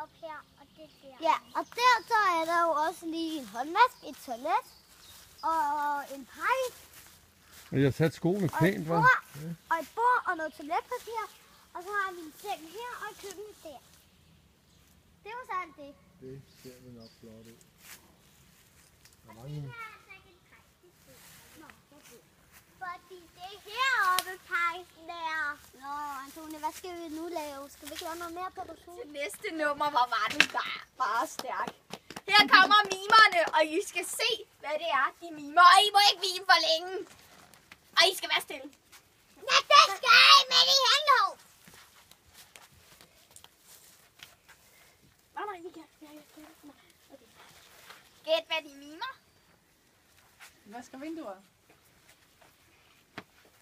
op her, og det der. Ja, og der så er der jo også lige en håndvask, et toilet og en pejs. Og jeg har sat skoene pænt, hva'? Og et bord og noget toiletpapir. Og så har vi en seng her og et køkken der. Det var så alt det. Det ser vi nok flot ud. Der er mange... Fordi det er heroppe, pejsen der. Nå, Antonie, hvad skal vi nu lave? Skal vi ikke lave noget mere produktion? Det næste nummer, hvor var det bare stærk. Her kommer mimerne, og I skal se, hvad det er, de mimer. Og I må ikke mime for længe. Og I skal være stille. Ja, det skal I med det hængehov. Nej, vi kan. Okay. Gæt, hvad de mimer. Hvad skal vinduer?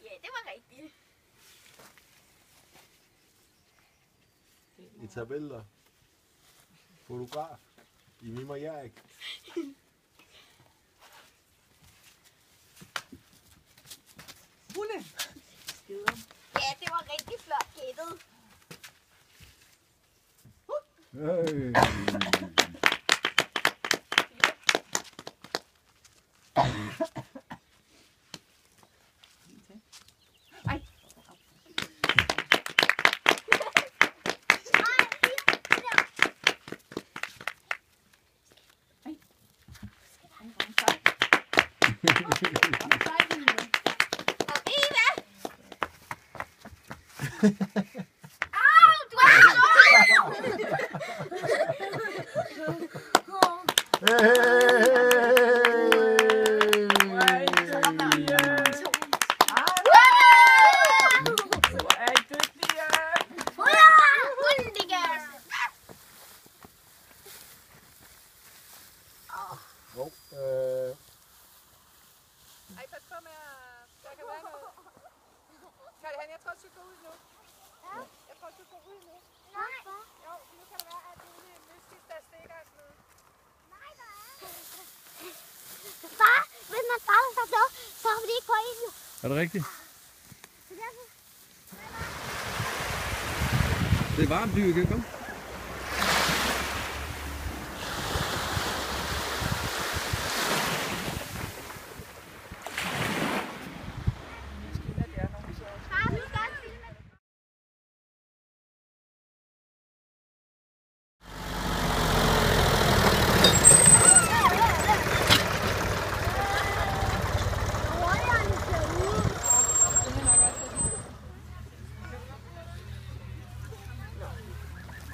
Ja, det var rigtigt. I tabeller. Fotograf. I mimer jeg ikke. Hunde. Ja, det var rigtig flot gættet. Hey. Du er Ej, pas på med at... Der kan være noget. Karl-Han, jeg tror, du skal gå ud nu. Ja? Jeg tror, du skal gå ud nu. Nej. Jo, nu kan det være, at det er mystisk, der stikker og sådan noget. Nej, der er. Far, hvis man bare så så, så har vi ikke på ind jo. Er det rigtigt? Så derfor. Det er varmt, dyr, kan komme? Far, vi skal filme.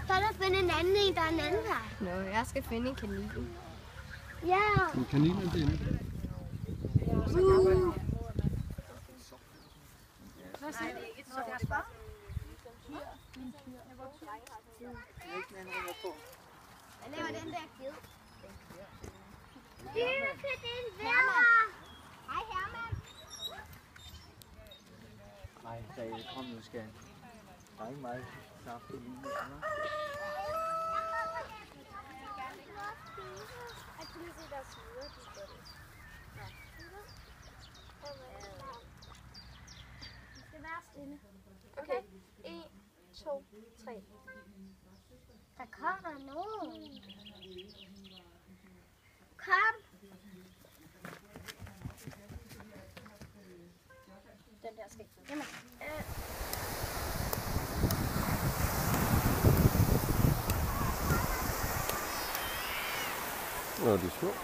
Så er der finde en anden en, der er en anden vej. Nå, jeg skal finde en kanin. Ja. En kanin er det. Hvad siger du? Ikke så det er bare. Jeg laver den der ged. Dyrke din værre. Hej Herman. Nej, kom nu, skal. Der er ikke meget kaffe i livet. Jeg kan lige se deres smider, de gør det. Vi skal være stille. Okay, 1, 2, 3. Der kommer nogen. Kom. Den der skal. Jamen. Nå, det er sjovt.